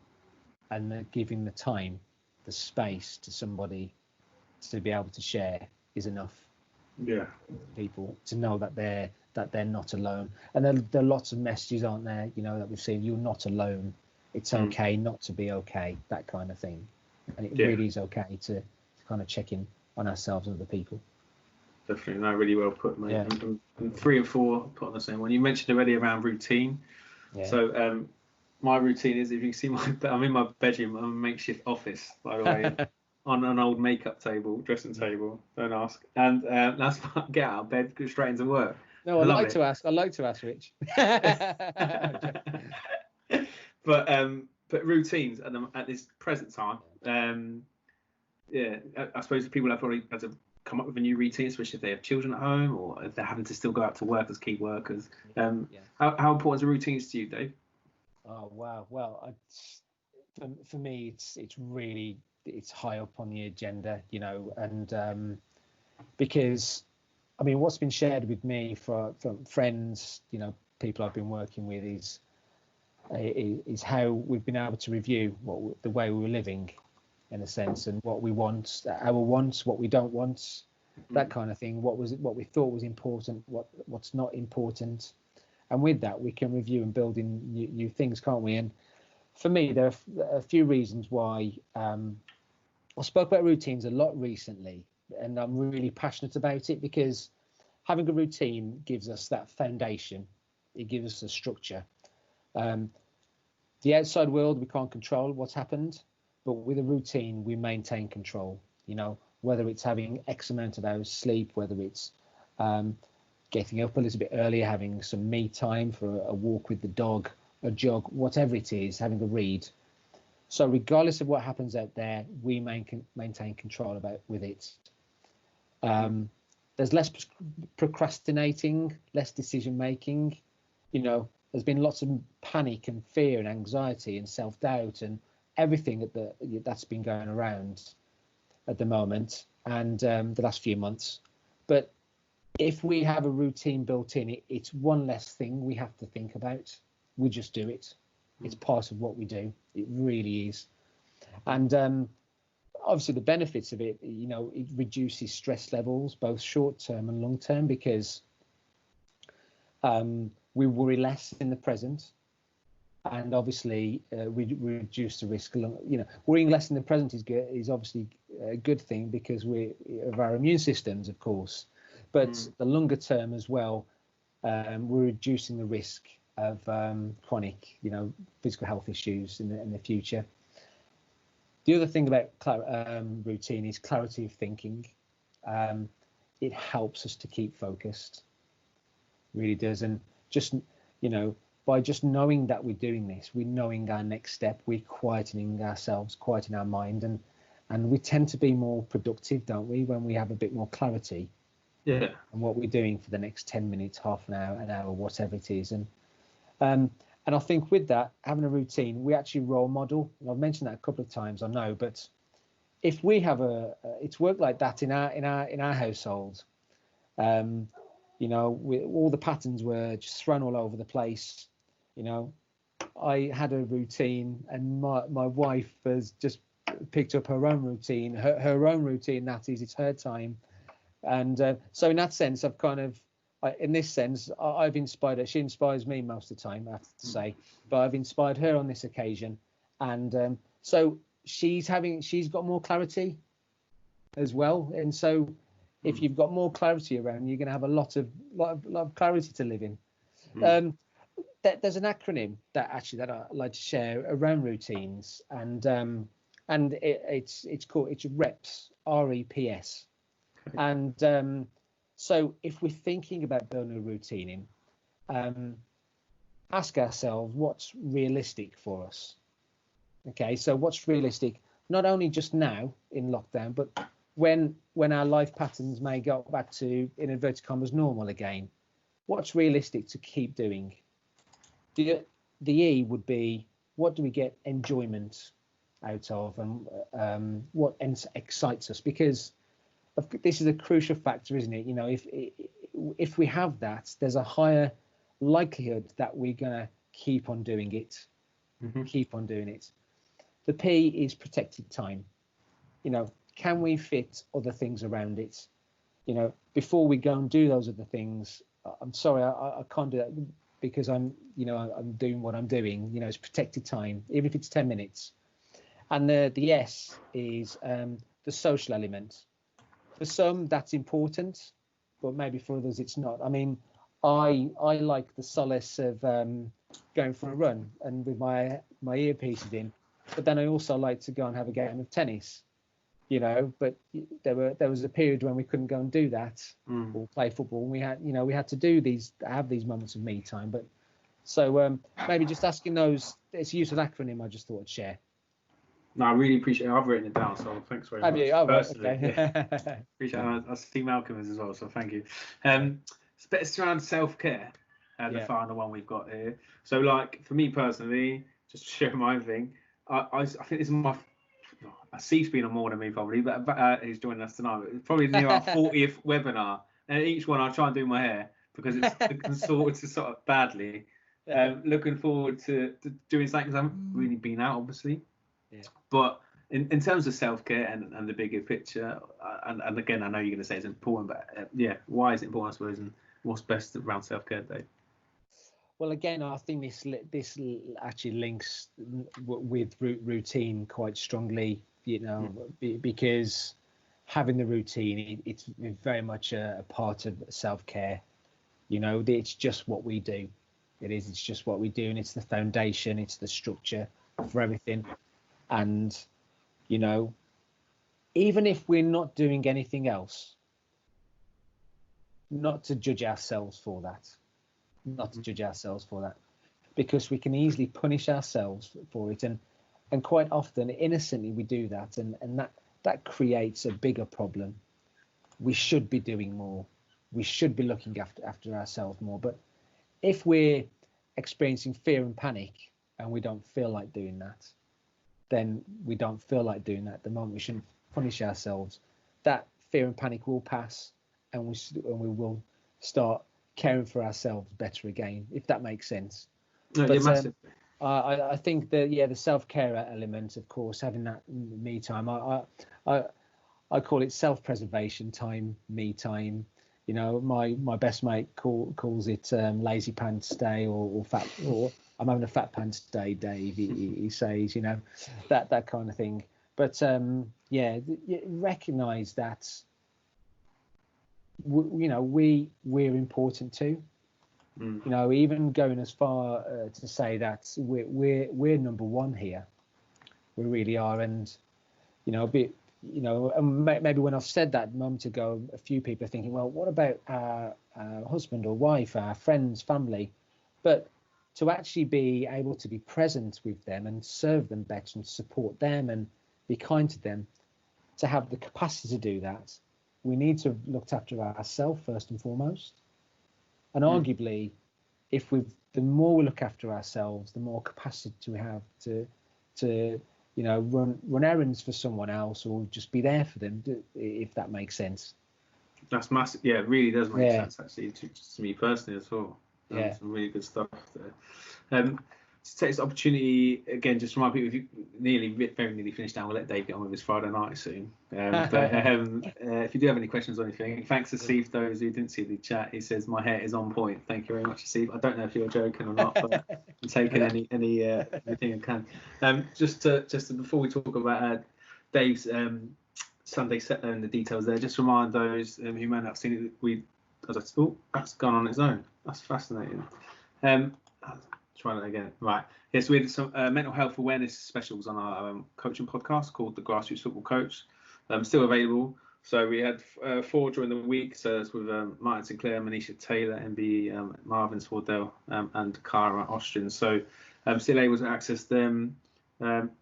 and the giving the time, the space to somebody to be able to share is enough. Yeah. People to know that they're not alone. And there are lots of messages, aren't there, that we've seen. You're not alone. It's okay not to be okay, that kind of thing. And it really is okay to kind of check in on ourselves and other people. Definitely, no, really well put, mate. Yeah. And 3 and 4 put on the same one. You mentioned already around routine. Yeah. So my routine is, if you can see I'm in my bedroom. I'm a makeshift office, by the way. On an old makeup table, dressing table, don't ask. And that's why I get out of bed, go straight into work. No, I'd like to ask, Rich. But routines at this present time, I suppose people have probably had to come up with a new routine, especially if they have children at home or if they're having to still go out to work as key workers? How important are routines to you, Dave? Oh wow. Well, for me, it's really it's high up on the agenda, and because I mean, what's been shared with me from friends, people I've been working with is how we've been able to review the way we were living, in a sense, and what we want, our wants, what we don't want, that kind of thing. What we thought was important, what's not important, and with that we can review and build in new things, can't we? And for me, there are a few reasons why. I spoke about routines a lot recently, and I'm really passionate about it because having a routine gives us that foundation. It gives us a structure. The outside world, we can't control what's happened, but with a routine, we maintain control. Whether it's having X amount of hours sleep, whether it's getting up a little bit earlier, having some me time for a walk with the dog, a jog, whatever it is, having a read. So regardless of what happens out there, we maintain control with it. There's less procrastinating, less decision making. There's been lots of panic and fear and anxiety and self-doubt and everything that's been going around at the moment and the last few months. But if we have a routine built in, it's one less thing we have to think about. We just do it. It's part of what we do. It really is. And obviously the benefits of it, it reduces stress levels, both short term and long term, because we worry less in the present. And obviously we reduce the risk. Worrying less in the present is obviously a good thing because of our immune systems, of course. But the longer term as well, we're reducing the risk of chronic, physical health issues in the future. The other thing about routine is clarity of thinking. It helps us to keep focused, really does. And just, by just knowing that we're doing this, we're knowing our next step, we're quietening ourselves, quieting our mind, and we tend to be more productive, don't we, when we have a bit more clarity. Yeah. And what we're doing for the next 10 minutes, half an hour, whatever it is. And I think with that, having a routine, we actually role model. And I've mentioned that a couple of times, I know, but if we have it's worked like that in our household. All the patterns were just thrown all over the place. I had a routine, and my wife has just picked up her own routine. Her own routine, that is, it's her time. And so in that sense, in this sense, I've inspired her. She inspires me most of the time, I have to say, but I've inspired her on this occasion. And so she's got more clarity as well. And so if you've got more clarity around, you're going to have a lot of clarity to live in. There's an acronym that I like to share around routines, and it's REPS, REPS. And so if we're thinking about building a routine ask ourselves what's realistic for us. Okay, so what's realistic, not only just now in lockdown, but when our life patterns may go back to, in inverted commas, normal again. What's realistic to keep doing? The E would be, what do we get enjoyment out of, and what excites us? Because this is a crucial factor, isn't it? If we have that, there's a higher likelihood that we're gonna keep on doing it. Keep on doing it. The P is protected time. Can we fit other things around it? Before we go and do those other things, I'm sorry, I can't do that because I'm doing what I'm doing. It's protected time, even if it's 10 minutes. And the S is the social element. For some, that's important, but maybe for others, it's not. I mean, I like the solace of going for a run and with my earpieces in, but then I also like to go and have a game of tennis. But there was a period when we couldn't go and do that or play football. And we had to have these moments of me time. But so maybe just asking those, it's a useful acronym I just thought I'd share. No, I really appreciate it. I've written it down, so thanks very Have much. you? Oh, right, Personally, okay. yeah. Appreciate it. I see Malcolm as well, so thank you. It's around self-care, the Yeah. final one we've got here. So, like, for me personally, just to share my own thing, I think this is my. Steve's been on more than me probably, but he's joining us tonight. It's probably near our 40th webinar, and each one I try and do my hair because it's consorted sort of badly. Looking forward to doing something because I haven't really been out, obviously. Yeah. But in terms of self-care and the bigger picture, and again, I know you're going to say it's important, but why is it important, I suppose, and what's best around self-care, Dave? Well, again, I think this actually links with routine quite strongly, because having the routine, it's very much a part of self-care. It's just what we do. It's just what we do, and it's the foundation, it's the structure for everything. And, even if we're not doing anything else, not to judge ourselves for that. Because we can easily punish ourselves for it, and quite often innocently we do that, and that creates a bigger problem. We should be doing more, we should be looking after ourselves more. But if we're experiencing fear and panic and we don't feel like doing that, then we don't feel like doing that. The moment we shouldn't punish ourselves, that fear and panic will pass, and we will start caring for ourselves better again, if that makes sense. No, But I think that the self-care element, of course, having that me time, I call it self-preservation time, me time. My best mate calls it lazy pants day, or fat, or I'm having a fat pants day, Dave. He says, that kind of thing. But recognise that we're important too. Even going as far to say that we're number one here. We really are. And maybe when I've said that a moment ago, a few people are thinking, well, what about our husband or wife, our friends, family? But to actually be able to be present with them and serve them better and support them and be kind to them, to have the capacity to do that, we need to look after ourselves first and foremost. And arguably, the more we look after ourselves, the more capacity we have to run errands for someone else, or just be there for them, if that makes sense. That's massive. Yeah, it really does make sense, actually, to me personally as well. Some really good stuff there. To take this opportunity again, just remind people, if you very nearly finished now, we'll let Dave get on with his Friday night soon. If you do have any questions or anything, thanks to Steve. Those who didn't see the chat, he says my hair is on point. Thank you very much, Steve. I don't know if you're joking or not, but I'm taking anything I can. Just before we talk about Dave's Sunday set and the details there, just remind those who may not have seen it. That's gone on its own. That's fascinating. Try that again. Right. Yes, we had some mental health awareness specials on our coaching podcast called The Grassroots Football Coach. Still available. So we had 4 during the week. So that's with Martin Sinclair, Manisha Taylor, MB, Marvin Swardell, and Cara Austrian. So still able to access them.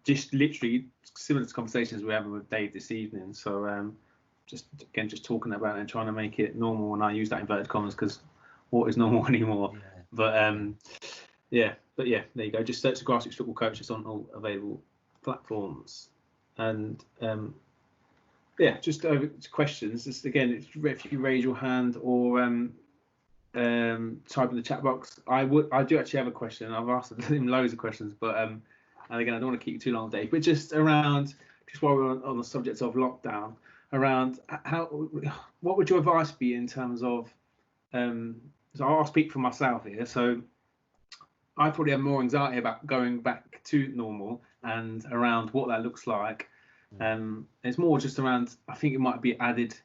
Just literally similar to conversations we're having with Dave this evening. So just talking about it and trying to make it normal. And I use that inverted commas because what is normal anymore? Yeah. But there you go. Just search the Grassroots Football Coach. It's on all available platforms. And just over to questions. Just again, if you raise your hand or type in the chat box. I do actually have a question. I've asked him loads of questions, but and again, I don't want to keep you too long, Dave. But just while we're on the subject of lockdown, around what would your advice be in terms of? So I'll speak for myself here. So I probably have more anxiety about going back to normal and around what that looks like. It's more just around, I think it might be added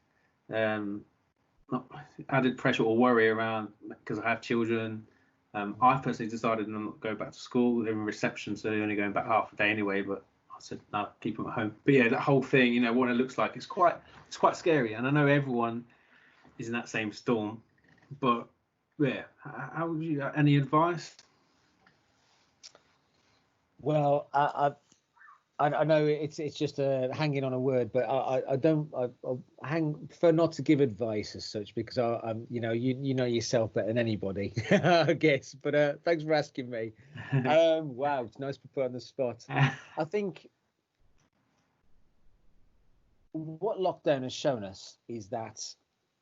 pressure or worry around because I have children. I've personally decided not to go back to school. They're in reception, so they're only going back half a day anyway. But I said no, keep them at home. But yeah, that whole thing, what it looks like, it's quite scary. And I know everyone is in that same storm. But yeah, how would you? Any advice? Well, I know it's just hanging on a word, but I don't I prefer not to give advice as such, because I'm you know yourself better than anybody, I guess. But thanks for asking me. Wow, it's nice to be put on the spot. I think what lockdown has shown us is that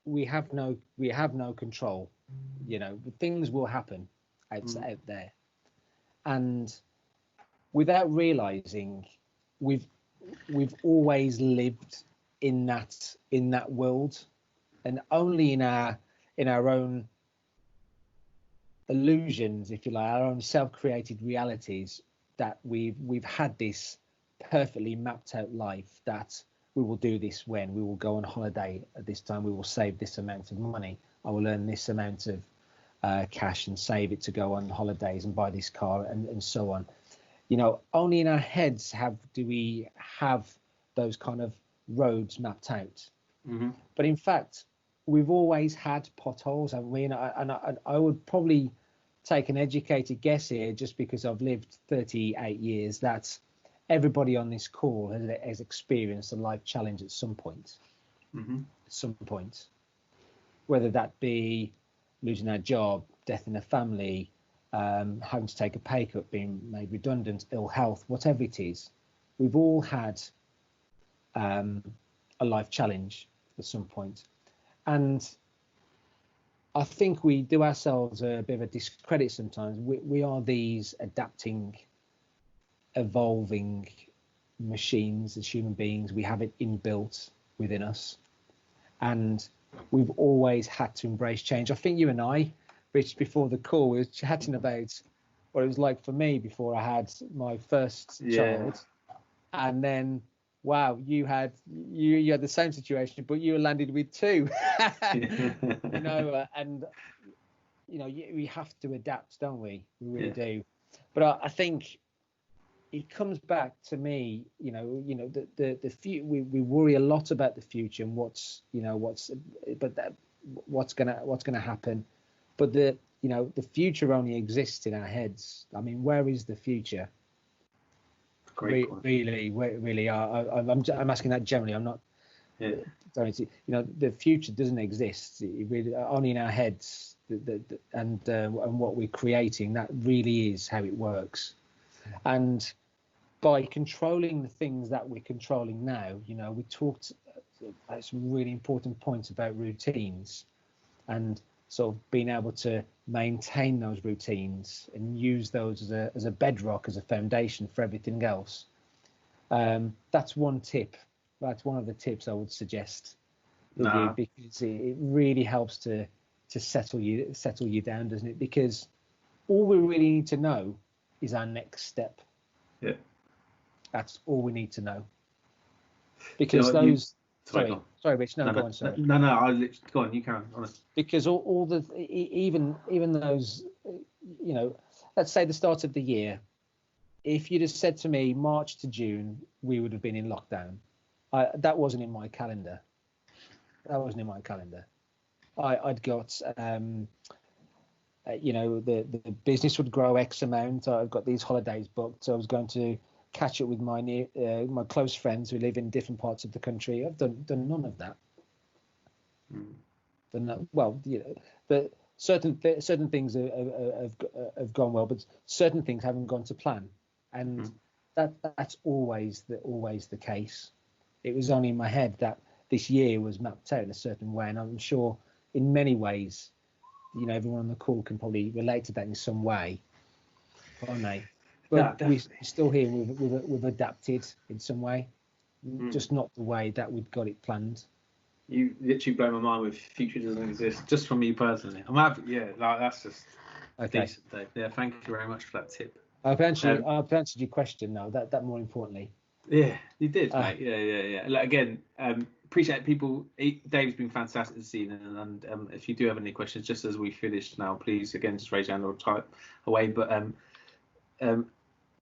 we have no control. Things will happen out there, and without realizing, we've always lived in that world, and only in our own illusions, if you like, our own self-created realities, that we've had this perfectly mapped out life, that we will do this when we will go on holiday at this time, we will save this amount of money, I will earn this amount of cash and save it to go on holidays and buy this car, and so on. Only in our heads do we have those kind of roads mapped out. But in fact, we've always had potholes, haven't we? And I would probably take an educated guess here, just because I've lived 38 years, that everybody on this call has experienced a life challenge at some point. At some point, whether that be losing our job, death in a family, having to take a pay cut, being made redundant, ill health, whatever it is, we've all had a life challenge at some point. And I think we do ourselves a bit of a discredit sometimes. We are these adapting, evolving machines as human beings. We have it inbuilt within us, and we've always had to embrace change. I think you and I, Rich, before the call, we were chatting about what it was like for me before I had my first child, and then wow, you had the same situation, but you landed with two. And we have to adapt, don't we? We really do. But I think it comes back to me, the future. We worry a lot about the future and what's gonna happen. But the future only exists in our heads. I mean, where is the future? Great. Really. I'm asking that generally. I'm not. Yeah. The future doesn't exist. It really only in our heads. And what we're creating, that really is how it works. And by controlling the things that we're controlling now, we talked about some really important points about routines, and sort of being able to maintain those routines and use those as a bedrock, as a foundation for everything else. That's one tip. That's one of the tips I would suggest with you, because it really helps to settle you down, doesn't it? Because all we really need to know is our next step. Yeah. That's all we need to know. Because those. Sorry, Rich. No, go on. Sorry. No. I'll go on. You can. Honest. Because all the even those, let's say the start of the year, if you'd have said to me March to June, we would have been in lockdown. That wasn't in my calendar. I'd got, the business would grow X amount. I've got these holidays booked. So I was going to catch up with my close friends who live in different parts of the country. I've done none of that. But certain things have gone well, but certain things haven't gone to plan, and that's always the case. It was only in my head that this year was mapped out in a certain way, and I'm sure in many ways, everyone on the call can probably relate to that in some way, aren't they? But we're still here. We've adapted in some way, just not the way that we'd got it planned. You literally blow my mind with future doesn't exist, just from me personally. I'm happy. Yeah, that's just decent, Dave. Yeah, thank you very much for that tip. I've answered your question now. That more importantly. Yeah, you did, mate. Yeah. Like, again, appreciate people. Dave's been fantastic this evening, and if you do have any questions, just as we finish now, please again just raise your hand or type away. But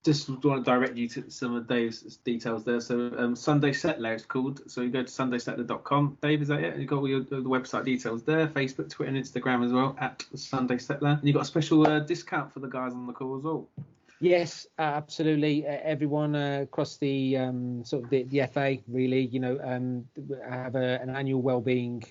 just want to direct you to some of Dave's details there. So Sunday Settler it's called. So you go to sundaysettler.com. Dave, is that it? You've got all the website details there, Facebook, Twitter and Instagram as well, at Sunday Settler. And you've got a special discount for the guys on the call as well. Yes, absolutely. Everyone across the sort of the FA, really, have an annual wellbeing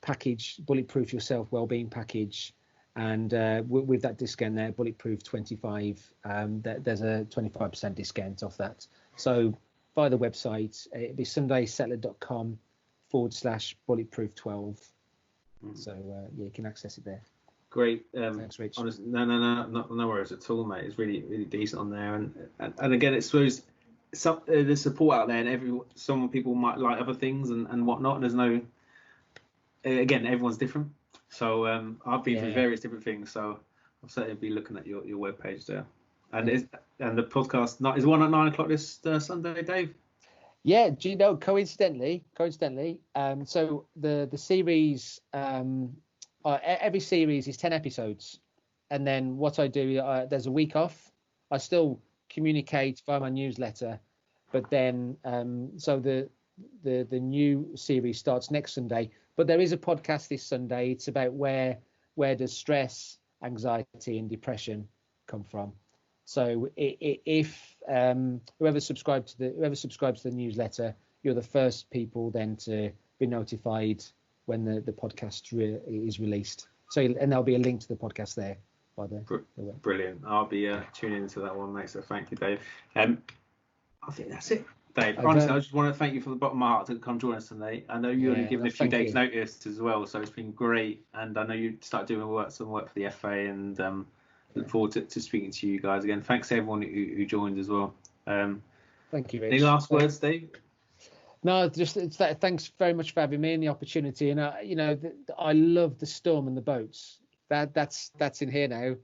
package, Bulletproof Yourself wellbeing package, and with that discount there, Bulletproof 25, there's a 25% discount off that. So via the website, it'd be sundaysettler.com/bulletproof12. So yeah, you can access it there. Great. Thanks, Rich. Honestly, no worries at all, mate. It's really, really decent on there, and again, it shows there's support out there, and some people might like other things and whatnot. And there's no, again, everyone's different. So I've been through various different things. So I'll certainly be looking at your webpage there. And the podcast is one at 9 o'clock this Sunday, Dave. Yeah, do you know? Coincidentally, so the series, every series is 10 episodes, and then what I do, there's a week off. I still communicate via my newsletter, but then so the new series starts next Sunday. But there is a podcast this Sunday. It's about where does stress, anxiety, and depression come from. So if whoever subscribes to the newsletter, you're the first people then to be notified when the podcast is released. So, and there'll be a link to the podcast there. By the way. Brilliant. I'll be tuning into that one, mate. So thank you, Dave. I think that's it, Dave. Honestly, I just want to thank you from the bottom of my heart to come join us today. I know you're only given a few days' notice as well, so it's been great. And I know you start doing some work for the FA, and look forward to speaking to you guys again. Thanks to everyone who joined as well. Thank you, Rich. Any last words, Dave? No, just thanks very much for having me and the opportunity. And I love the storm and the boats. That's in here now.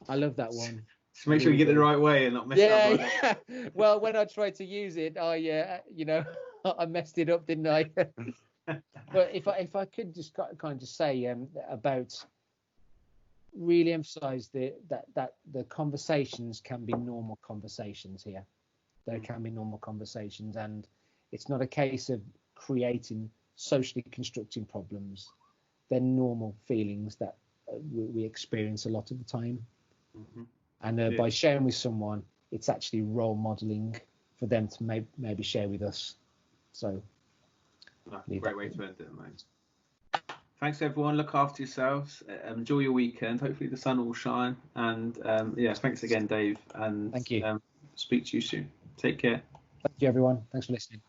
I love that one. Just make sure you get it the right way and not mess it up. Yeah. Well, when I tried to use it, I messed it up, didn't I? But if I could just kind of say about really emphasize that the conversations can be normal conversations here. There can be normal conversations, and it's not a case of creating socially constructing problems. They're normal feelings that we experience a lot of the time. Mm-hmm. And by sharing with someone, it's actually role modeling for them to maybe share with us. So, great way to end it, mate. Thanks, everyone. Look after yourselves. Enjoy your weekend. Hopefully the sun will shine. And thanks again, Dave. And thank you. Speak to you soon. Take care. Thank you, everyone. Thanks for listening.